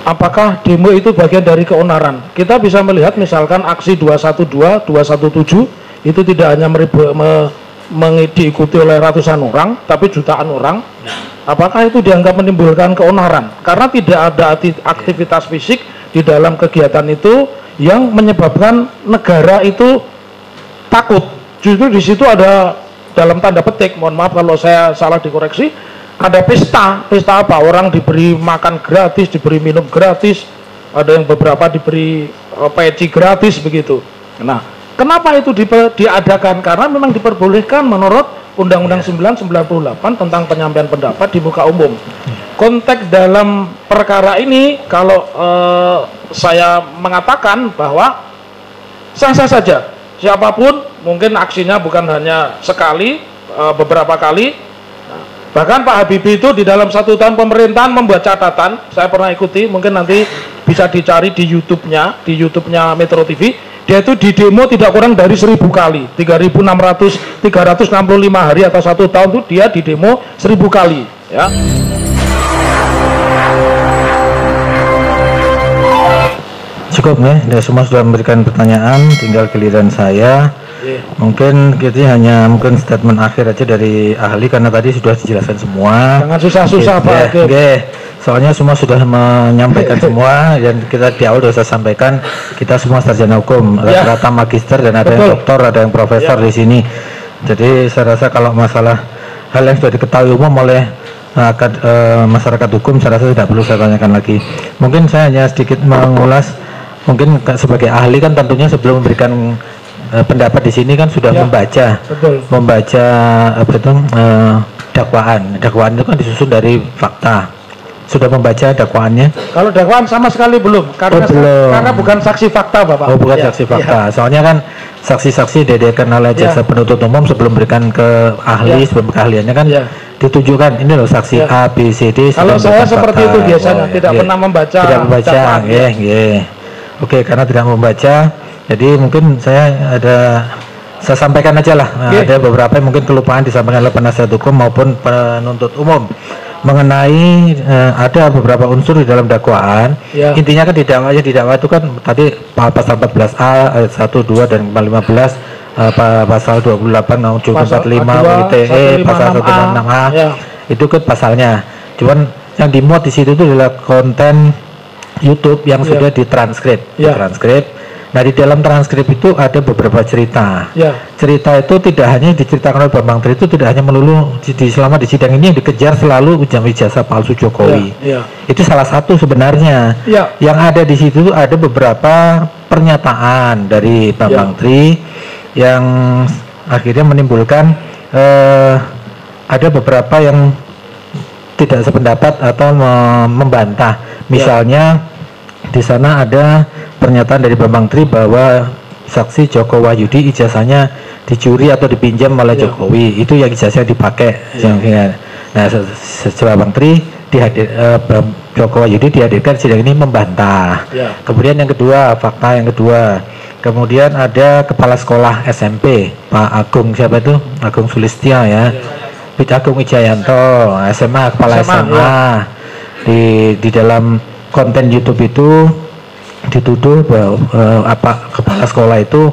apakah demo itu bagian dari keonaran? Kita bisa melihat misalkan aksi 212, 217 itu tidak hanya diikuti oleh ratusan orang, tapi jutaan orang. Apakah itu dianggap menimbulkan keonaran? Karena tidak ada aktivitas fisik di dalam kegiatan itu yang menyebabkan negara itu takut. Justru di situ ada, dalam tanda petik, mohon maaf kalau saya salah dikoreksi, ada pesta apa? Orang diberi makan gratis, diberi minum gratis, ada yang beberapa diberi peci gratis begitu. Nah, kenapa itu diadakan? Karena memang diperbolehkan menurut Undang-Undang 998 tentang penyampaian pendapat di muka umum. Konteks dalam perkara ini, kalau saya mengatakan bahwa sah-sah saja. Siapapun, mungkin aksinya bukan hanya sekali, beberapa kali. Bahkan Pak Habibie itu di dalam 1 tahun pemerintahan membuat catatan, saya pernah ikuti, mungkin nanti bisa dicari di YouTube-nya Metro TV. Dia itu di demo tidak kurang dari 1000 kali, 365 hari atau 1 tahun itu dia di demo 1000 kali. Ya. Cukup ya, semua sudah memberikan pertanyaan, tinggal giliran saya. Mungkin kita hanya statement akhir aja dari ahli karena tadi sudah dijelaskan semua. Jangan susah-susah Pak. Soalnya semua sudah menyampaikan semua dan kita di awal sudah sampaikan kita semua sarjana hukum, rata-rata magister dan ada yang doktor, ada yang profesor di sini. Jadi saya rasa kalau masalah hal yang sudah diketahui umum oleh masyarakat hukum, saya rasa tidak perlu saya tanyakan lagi. Mungkin saya hanya sedikit mengulas, mungkin sebagai ahli kan tentunya sebelum memberikan pendapat di sini kan sudah membaca dakwaan itu kan disusun dari fakta. Sudah membaca dakwaannya? Kalau dakwaan sama sekali belum, karena bukan saksi fakta Bapak. Oh, bukan saksi fakta. Soalnya kan saksi-saksi diadakan oleh jaksa penuntut umum sebelum berikan ke ahli, sebelum keahliannya kan ditujukan ini loh saksi A, B, C, D. Kalau saya seperti itu biasanya tidak pernah membaca. Tidak membaca, Oke, karena tidak membaca, jadi mungkin saya sampaikan aja lah. Ada beberapa yang mungkin kelupaan disampaikan oleh penasihat hukum maupun penuntut umum mengenai ada beberapa unsur di dalam dakwaan. Intinya kan di dakwaan itu kan tadi pasal 14A ayat 1, 2 dan 15, pasal 28 Undang 45 ITE, pasal 166A itu kan pasalnya. Cuman yang dimuat di situ itu adalah konten YouTube yang sudah ditranskrip. Nah, di dalam transkrip itu ada beberapa cerita. Cerita itu tidak hanya diceritakan oleh Bambang Tri, itu tidak hanya melulu selama di sidang ini yang dikejar selalu ijazah palsu Jokowi. Itu salah satu sebenarnya. Yang ada di situ ada beberapa pernyataan dari Bambang Tri yang akhirnya menimbulkan ada beberapa yang tidak sependapat atau membantah. Misalnya di sana ada pernyataan dari Bambang Tri bahwa saksi Joko Wahyudi ijazahnya dicuri atau dipinjam oleh Jokowi, itu yang ijazahnya dipakai. Nah, Bambang Tri Joko Wahyudi dihadirkan sidang ini membantah. Kemudian yang kedua, fakta yang kedua, kemudian ada kepala sekolah SMP Pak Agung, siapa itu? Agung Sulistya Agung Wijayanto, SMA, kepala SMA. Di dalam konten YouTube itu dituduh bahwa kepala sekolah itu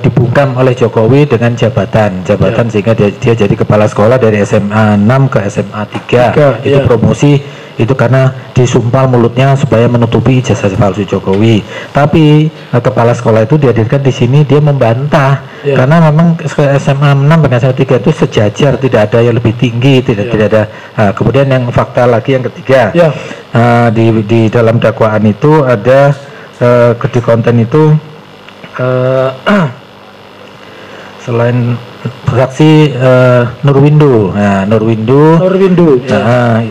dibungkam oleh Jokowi dengan jabatan sehingga dia jadi kepala sekolah dari SMA 6 ke SMA 3. Itu promosi, itu karena disumpal mulutnya supaya menutupi ijazah palsu Jokowi. Tapi kepala sekolah itu dihadirkan di sini, dia membantah karena memang SMA 6 dan SMA 3 itu sejajar, tidak ada yang lebih tinggi, tidak ada. Kemudian yang fakta lagi yang ketiga, di dalam dakwaan itu ada di konten itu selain saksi Nurwindu,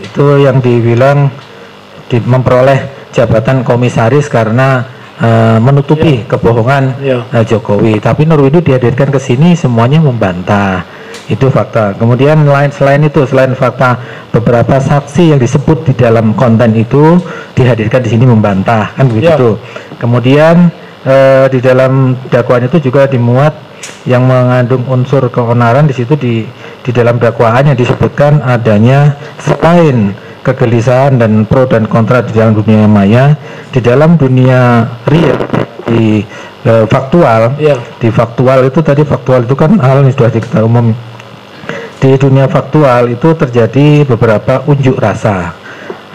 itu yang dibilang memperoleh jabatan komisaris karena menutupi kebohongan Jokowi. Tapi Nurwindu dihadirkan ke sini semuanya membantah. Itu fakta. Kemudian selain fakta, beberapa saksi yang disebut di dalam konten itu dihadirkan di sini membantah, kan begitu. Kemudian di dalam dakwaan itu juga dimuat yang mengandung unsur keonaran. Di situ di dalam dakwaan yang disebutkan adanya selain kegelisahan dan pro dan kontra di dalam dunia maya. Di dalam dunia real, di faktual, di faktual itu tadi, faktual itu kan hal yang sudah diketahui umum. Di dunia faktual itu terjadi beberapa unjuk rasa.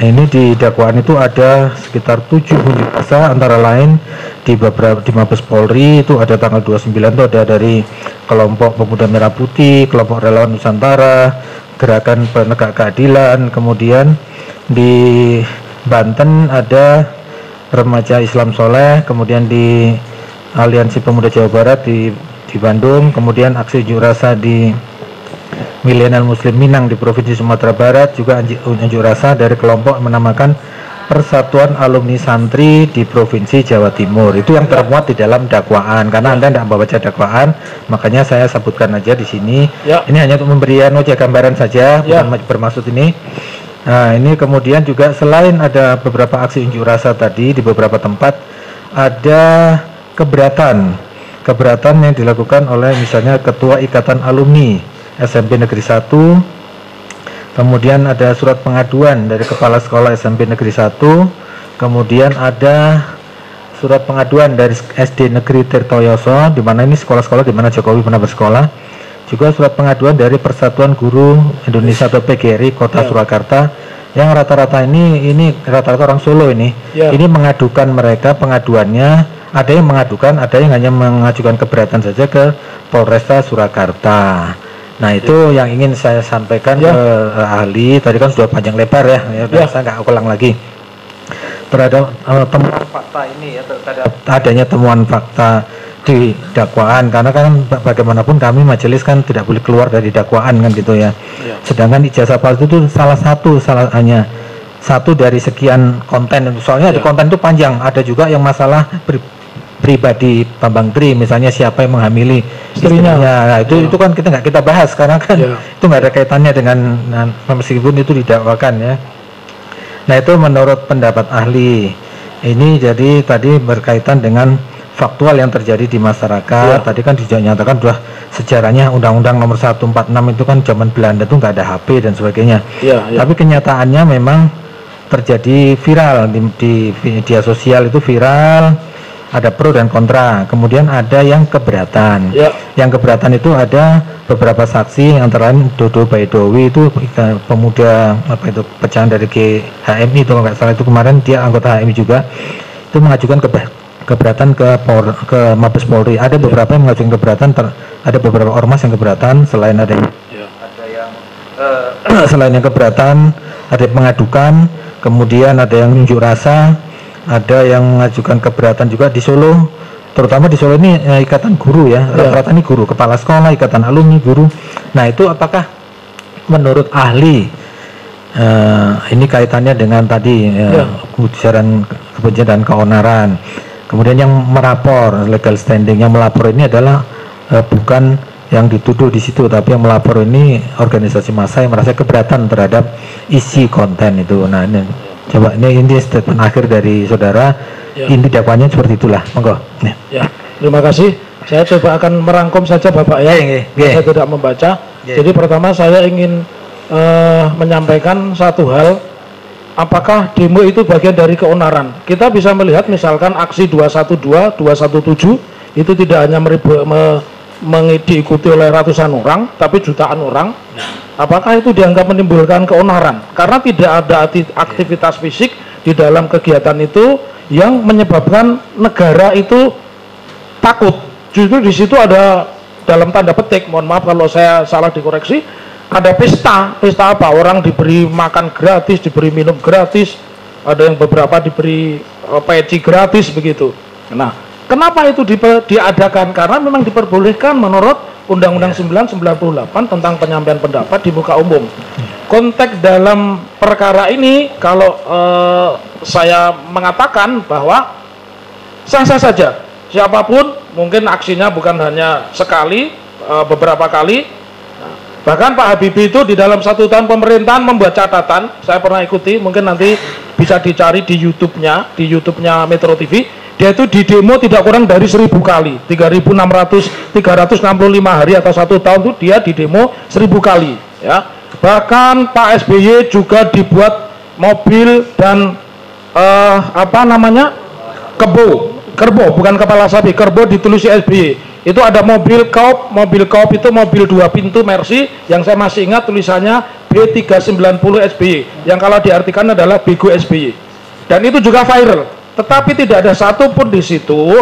Ini di dakwaan itu ada sekitar 7 unjuk rasa, antara lain di Mabes Polri itu ada tanggal 29 itu ada dari kelompok Pemuda Merah Putih, kelompok Relawan Nusantara, Gerakan Penegak Keadilan, kemudian di Banten ada Remaja Islam Soleh, kemudian di Aliansi Pemuda Jawa Barat di Bandung, kemudian aksi unjuk rasa di Milenial Muslim Minang di Provinsi Sumatera Barat, juga unjuk rasa dari kelompok yang menamakan Persatuan Alumni Santri di Provinsi Jawa Timur. Itu yang termuat di dalam dakwaan. Karena Anda tidak membaca dakwaan, makanya saya sebutkan aja di sini. Ini hanya untuk memberikan gambaran saja, bukan bermaksud ini. Nah, ini kemudian juga selain ada beberapa aksi unjuk rasa tadi di beberapa tempat, ada keberatan yang dilakukan oleh misalnya Ketua Ikatan Alumni SMP Negeri 1, kemudian ada surat pengaduan dari Kepala Sekolah SMP Negeri 1, kemudian ada surat pengaduan dari SD Negeri Tirtoyoso, di mana ini sekolah-sekolah di mana Jokowi pernah bersekolah, juga surat pengaduan dari Persatuan Guru Indonesia atau PGRI Kota Surakarta, yang rata-rata ini rata-rata orang Solo ini mengadukan, mereka pengaduannya ada yang mengadukan, ada yang hanya mengajukan keberatan saja ke Polresta Surakarta. Nah, itu yang ingin saya sampaikan ke ahli. Tadi kan sudah panjang lebar ya, saya nggak ulang lagi. Terhadap temuan fakta ini ya, terhadap adanya temuan fakta di dakwaan, karena kan bagaimanapun kami majelis kan tidak boleh keluar dari dakwaan kan gitu ya. Sedangkan ijazah palsu itu hanya satu dari sekian konten. Soalnya di konten itu panjang, ada juga yang masalah pribadi Bambang Tri, misalnya siapa yang menghamili istrinya. Nah, itu kan kita bahas karena kan itu nggak ada kaitannya dengan meskipun itu didakwakan ya. Nah, itu menurut pendapat ahli. Ini jadi tadi berkaitan dengan faktual yang terjadi di masyarakat. Tadi kan dinyatakan sudah sejarahnya Undang-Undang Nomor 146 itu kan zaman Belanda itu nggak ada HP dan sebagainya. Tapi kenyataannya memang terjadi viral di media sosial, itu viral. Ada pro dan kontra, kemudian ada yang keberatan. Yang keberatan itu ada beberapa saksi, antara lain Dodo Baidowi, itu pemuda pecahan dari GHMI itu kalau nggak salah, itu kemarin dia anggota HMI juga, itu mengajukan keberatan ke Mabes Polri. Ada beberapa yang mengajukan keberatan, ada beberapa ormas yang keberatan, selain selain yang keberatan, ada yang mengadukan, kemudian ada yang unjuk rasa, ada yang mengajukan keberatan juga di Solo, terutama di Solo ini ikatan guru ya, rata-rata ini guru, kepala sekolah, ikatan alumni, guru. Nah, itu apakah menurut ahli ini kaitannya dengan tadi ujaran kebencian dan keonaran. Kemudian yang merapor, legal standing, yang melapor ini adalah bukan yang dituduh di situ, tapi yang melapor ini organisasi massa yang merasa keberatan terhadap isi konten itu. Nah, coba ini statement akhir dari saudara. Inti dakwaannya seperti itulah, monggo. Terima kasih. Saya coba akan merangkum saja Bapak ya. Saya tidak membaca. Jadi pertama saya ingin menyampaikan satu hal. Apakah demo itu bagian dari keonaran? Kita bisa melihat misalkan aksi 212, 217 itu tidak hanya diikuti oleh ratusan orang, tapi jutaan orang. Apakah itu dianggap menimbulkan keonaran? Karena tidak ada aktivitas fisik di dalam kegiatan itu yang menyebabkan negara itu takut. Justru di situ ada, dalam tanda petik, mohon maaf kalau saya salah dikoreksi, ada pesta apa? Orang diberi makan gratis, diberi minum gratis, ada yang beberapa diberi peci gratis begitu. Nah, kenapa itu diadakan? Karena memang diperbolehkan menurut Undang-Undang 998 tentang penyampaian pendapat di muka umum. Konteks dalam perkara ini, kalau saya mengatakan bahwa sah-sah saja, siapapun mungkin aksinya bukan hanya sekali, beberapa kali. Bahkan Pak Habibie itu di dalam 1 tahun pemerintahan membuat catatan, saya pernah ikuti, mungkin nanti bisa dicari di YouTube-nya Metro TV. Dia itu di demo tidak kurang dari 1000 kali, 365 hari atau 1 tahun itu dia di demo 1000 kali ya. Bahkan Pak SBY juga dibuat mobil dan apa namanya, kerbau bukan kepala sapi, kerbau ditulis SBY. Itu ada mobil Coop itu mobil 2 pintu Mercy yang saya masih ingat tulisannya B390 SBY, yang kalau diartikan adalah Bego SBY. Dan itu juga viral, tetapi tidak ada satupun di situ.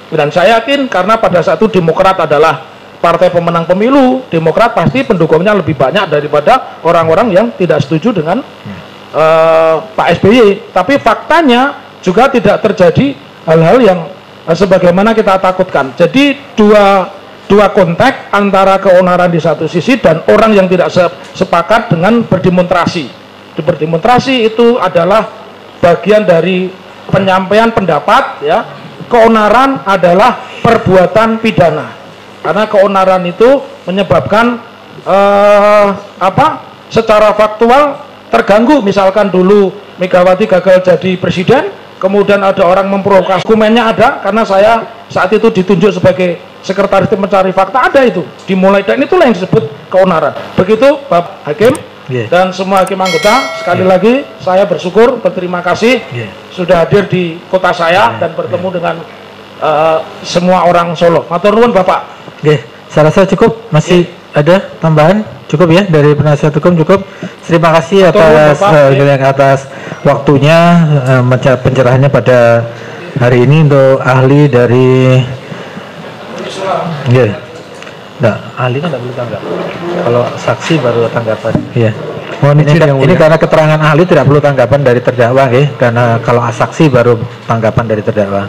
Dan saya yakin karena pada saat itu Demokrat adalah partai pemenang pemilu, Demokrat pasti pendukungnya lebih banyak daripada orang-orang yang tidak setuju dengan Pak SBY. Tapi faktanya juga tidak terjadi hal-hal yang sebagaimana kita takutkan. Jadi dua konteks antara keonaran di satu sisi dan orang yang tidak sepakat dengan berdemonstrasi. Berdemonstrasi itu adalah bagian dari penyampaian pendapat, ya. Keonaran adalah perbuatan pidana. Karena keonaran itu menyebabkan secara faktual terganggu. Misalkan dulu Megawati gagal jadi presiden, kemudian ada orang memprovokasi, dokumennya ada karena saya saat itu ditunjuk sebagai sekretaris tim mencari fakta, ada itu dimulai, dan itulah yang disebut keonaran. Begitu Bapak Hakim dan semua hakim anggota, sekali lagi saya bersyukur, berterima kasih sudah hadir di kota saya dan bertemu dengan semua orang Solo. Matur nuwun Bapak. Saya rasa cukup. Masih ada tambahan? Cukup ya dari penasihat hukum? Cukup. Terima kasih atas waktunya, pencerahannya pada hari ini untuk ahli dari nah, ahli kan tidak perlu tanggap. Kalau saksi baru tanggapan. Ini karena keterangan ahli tidak perlu tanggapan dari terdakwa, karena kalau saksi baru tanggapan dari terdakwa.